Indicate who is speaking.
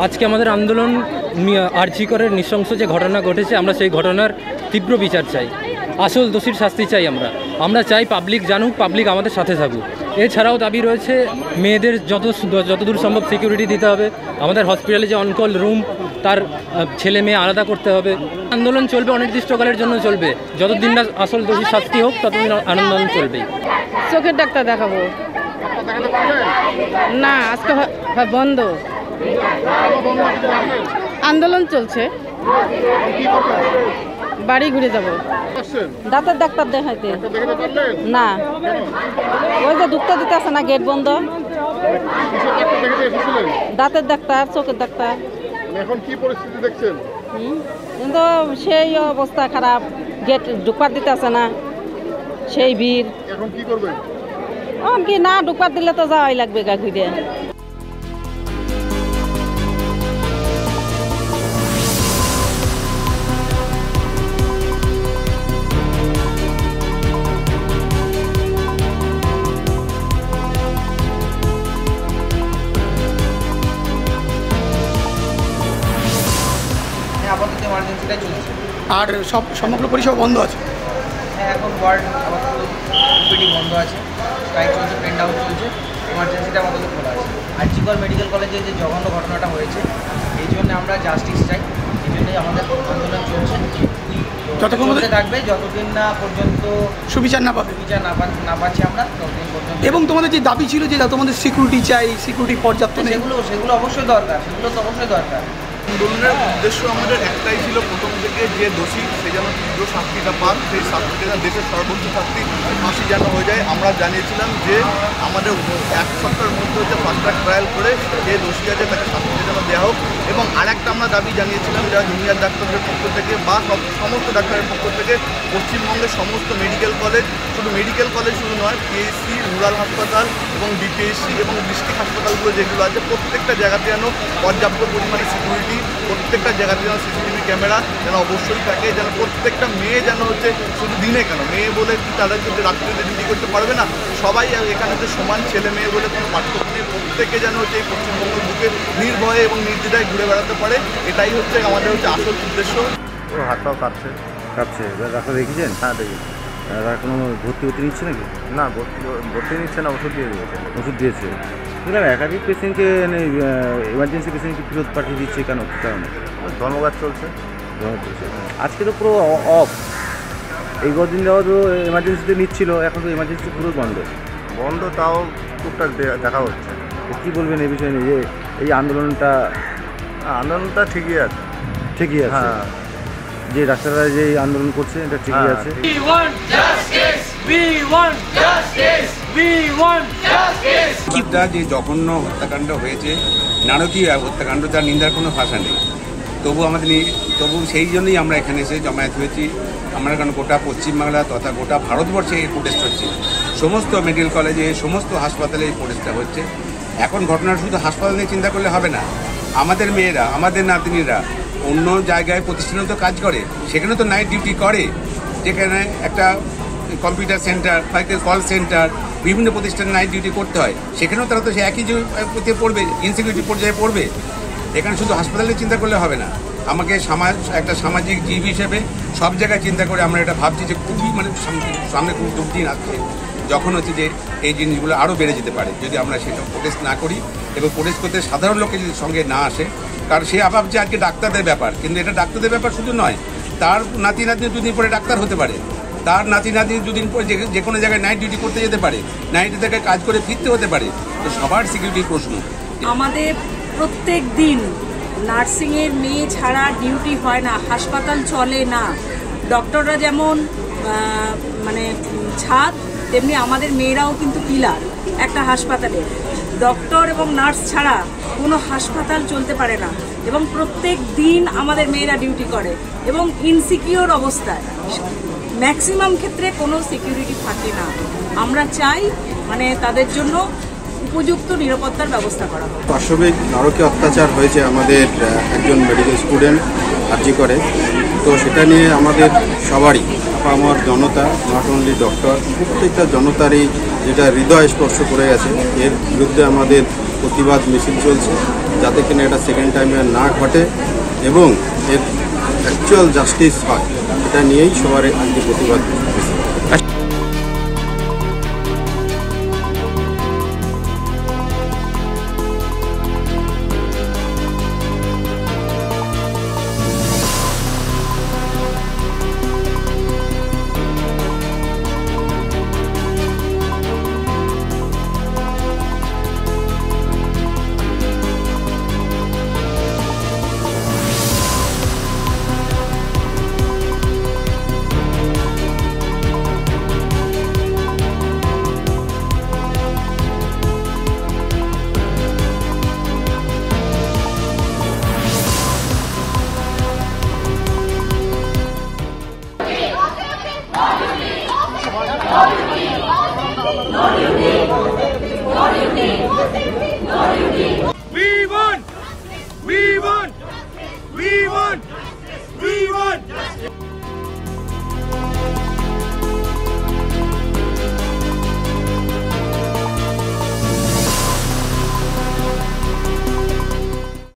Speaker 1: আজকে আমাদের আন্দোলন আরজি করের নৃশংস যে ঘটনা ঘটেছে, আমরা সেই ঘটনার তীব্র বিচার চাই, আসল দোষীর শাস্তি চাই। আমরা চাই পাবলিক জানুক, পাবলিক আমাদের সাথে থাকুক। এছাড়াও দাবি রয়েছে মেয়েদের যতদূর সম্ভব সিকিউরিটি দিতে হবে, আমাদের হসপিটালে যে অনকল রুম তার ছেলে মেয়ে আলাদা করতে হবে। আন্দোলন চলবে, অনির্দিষ্টকালের জন্য চলবে, যতদিন না আসল দোষীর শাস্তি হোক ততদিন আন্দোলন চলবেই।
Speaker 2: চোখের ডাক্তার দেখাবো না, আজকে বন্ধ, আন্দোলন চলছে, বাড়ি ঘুরে যাব। দাঁতের ডাক্তার দেখাইতে না, ওই যে ঢুকতে দিতে আছে না, গেট বন্ধ। দাঁতের ডাক্তার, চোখের ডাক্তার।
Speaker 3: এখন কি পরিস্থিতি দেখছেন?
Speaker 2: কিন্তু সেই অবস্থা খারাপ, গেট ঢুকবার দিতে আছে না, সেই ভিড়।
Speaker 3: এখন কি করবেন?
Speaker 2: কি না ঢুকবার দিলে তো যাওয়াই লাগবে গা ঘুরে।
Speaker 4: আপাতত এমার্জেন্সিটাই চলছে,
Speaker 5: আর সব সমগ্র পরিষেবা বন্ধ আছে।
Speaker 4: হ্যাঁ, এখন ওয়ার্ড আপাতত ওপিডি বন্ধ আছে, স্ট্রাইক চলছে, পেন ডাউন চলছে, এমার্জেন্সিটা আপাতত খোলা আছে। আরজি কর মেডিকেল কলেজে যে জঘন্য ঘটনাটা হয়েছে, এই জন্য আমরা জাস্টিস চাই, এই জন্যই আমাদের আন্দোলন চলছে।
Speaker 5: যতক্ষণ
Speaker 4: থাকবে, যতদিন না পর্যন্ত
Speaker 5: সুবিচার না পাবে,
Speaker 4: সুবিচার না পাচ্ছি আমরা, ততদিন পর্যন্ত।
Speaker 5: এবং তোমাদের যে দাবি ছিল যে তোমাদের সিকিউরিটি চাই, সিকিউরিটি পর্যাপ্ত নেই,
Speaker 4: সেগুলো অবশ্যই দরকার, সেগুলো তো অবশ্যই দরকার।
Speaker 3: আন্দোলনের উদ্দেশ্য আমাদের একটাই ছিল, প্রথম থেকে যে দোষী সে যেন তীব্র শাস্তিটা পান, সেই শাস্তিটা যেন দেশের সর্বোচ্চ শাস্তি ফাঁসি যেন হয়ে যায়। আমরা জানিয়েছিলাম যে আমাদের এক সপ্তাহের মধ্যে হচ্ছে ফাস্ট ট্র্যাক ট্রায়াল করে যে দোষী আছে তাকে শাস্তিটা যেন দেওয়া হোক। এবং আরেকটা আমরা দাবি জানিয়েছিলাম যারা জুনিয়র ডাক্তারদের পক্ষ থেকে বা সমস্ত ডাক্তারের পক্ষ থেকে পশ্চিমবঙ্গের সমস্ত মেডিকেল কলেজ, শুধু মেডিকেল কলেজ শুধু নয়, পিএইচসি, রুরাল হাসপাতাল এবং বিপিএইচসি এবং ডিস্ট্রিক্ট হাসপাতালগুলো যেগুলো আছে, প্রত্যেকটা জায়গাতে যেন পর্যাপ্ত পরিমাণে সিকিউরিটি, প্রত্যেকটা জায়গাতে যেন সিসিটিভি ক্যামেরা যেন অবশ্যই থাকে, যেন প্রত্যেকটা মেয়ে যেন হচ্ছে শুধু দিনে কেন, মেয়ে বলে কি তাদের কিন্তু রাত্রিতে ডিউটি করতে পারবে না, সবাই এখানে হচ্ছে সমান, ছেলে মেয়ে বলে কোনো পার্থক্য নেই, প্রত্যেকে যেন হচ্ছে এই পশ্চিমবঙ্গের বুকে নির্ভয়ে এবং নির্দ্বিধায় ঘুরে বেড়াতে পারে, এটাই হচ্ছে আমাদের হচ্ছে আসল উদ্দেশ্য।
Speaker 6: ও হাত পাও কাঁপছে। ডাক্তার দেখেছেন? হ্যাঁ দেখেছি। তারা কোনো ভর্তি নিচ্ছে নাকি? না, ভর্তি নিচ্ছে না, ওষুধ দিয়ে দিয়েছে। ওষুধ দিয়েছে। বুঝলাম, একাধিক পেশেন্টকে এমার্জেন্সি পেশেন্টকে ফেরত পাঠিয়ে দিচ্ছে কেন, কী কারণে? ধর্মঘট চলছে। আজকে তো পুরো অফ, এই কদিন যাওয়া তো এমার্জেন্সিতে নিচ্ছিল, এখন তো এমার্জেন্সি পুরো বন্ধ, তাও টুকটাক দেখা হচ্ছে। কী বলবেন এই বিষয়ে নিয়ে, যে এই আন্দোলনটা ঠিকই আছে? হ্যাঁ, যে ডাক্তাররা যে আন্দোলন করছে এটা ঠিকই আছে।
Speaker 7: যে জঘন্য হত্যাকাণ্ড হয়েছে, নারকীয় হত্যাকাণ্ড, তার নিন্দার কোনো ভাষা নেই। তবু সেই জন্যই আমরা এখানে এসে জমায়েত হয়েছি। আমরা কারণ গোটা পশ্চিমবাংলা তথা গোটা ভারতবর্ষে এই প্রোটেস্ট হচ্ছে, সমস্ত মেডিকেল কলেজে, সমস্ত হাসপাতালে এই প্রোটেস্টটা হচ্ছে। এখন ঘটনাটা শুধু হাসপাতাল নিয়ে চিন্তা করলে হবে না, আমাদের মেয়েরা, আমাদের নাতনিরা অন্য জায়গায় প্রতিষ্ঠানে তো কাজ করে, সেখানে তো নাইট ডিউটি করে, যেখানে একটা কম্পিউটার সেন্টার বা কল সেন্টার, বিভিন্ন প্রতিষ্ঠানে নাইট ডিউটি করতে হয়, সেখানেও তারা তো সে একই যে পড়বে, ইনসিকিউরিটি পর্যায়ে পড়বে। এখানে শুধু হাসপাতালে চিন্তা করলে হবে না, আমাকে একটা সামাজিক জীব হিসেবে সব জায়গায় চিন্তা করে আমরা এটা ভাবছি যে খুবই সামনে খুব দুর্দিন আসছে, যখন হচ্ছে যে এই জিনিসগুলো আরও বেড়ে যেতে পারে যদি আমরা সেটা প্রোটেস্ট না করি এবং প্রোটেস্ট করতে সাধারণ লোকে যদি সঙ্গে না আসে। কারণ সে ভাবছে আজকে ডাক্তারদের ব্যাপার, কিন্তু এটা ডাক্তারদের ব্যাপার শুধু নয়, তার নাতি দুদিন পরে ডাক্তার হতে পারে, তার নাতি দুদিন পরে যে কোনো জায়গায় নাইট ডিউটি করতে যেতে পারে, নাইট থেকে কাজ করে ফিরতে হতে পারে। তো সবার সিকিউরিটির প্রশ্ন।
Speaker 8: আমাদের প্রত্যেক দিন নার্সিংয়ের মেয়ে ছাড়া ডিউটি হয় না, হাসপাতাল চলে না। ডক্টররা যেমন ছাদ, তেমনি আমাদের মেয়েরাও কিন্তু পিলার একটা হাসপাতালে। ডক্টর এবং নার্স ছাড়া কোনো হাসপাতাল চলতে পারে না, এবং প্রত্যেক দিন আমাদের মেয়েরা ডিউটি করে এবং ইনসিকিউর অবস্থায়, ম্যাক্সিমাম ক্ষেত্রে কোনো সিকিউরিটি থাকে না। আমরা চাই তাদের জন্য উপযুক্ত নিরাপত্তার ব্যবস্থা করা হয়।
Speaker 9: পাশবিক নারকীয় অত্যাচার হয়েছে আমাদের একজন মেডিকেল স্টুডেন্ট আরজি করে, তো সেটা নিয়ে আমাদের সবারই, আমার জনতা, নট অনলি ডক্টর, প্রত্যেকটা জনতারই যেটা হৃদয় স্পর্শ করে গেছে, এর বিরুদ্ধে আমাদের প্রতিবাদ মিছিল চলছে, যাতে কিনা এটা সেকেন্ড টাইমে না ঘটে এবং এর অ্যাকচুয়াল জাস্টিস হয়, এটা নিয়েই সবার আজকে প্রতিবাদ।
Speaker 10: We won!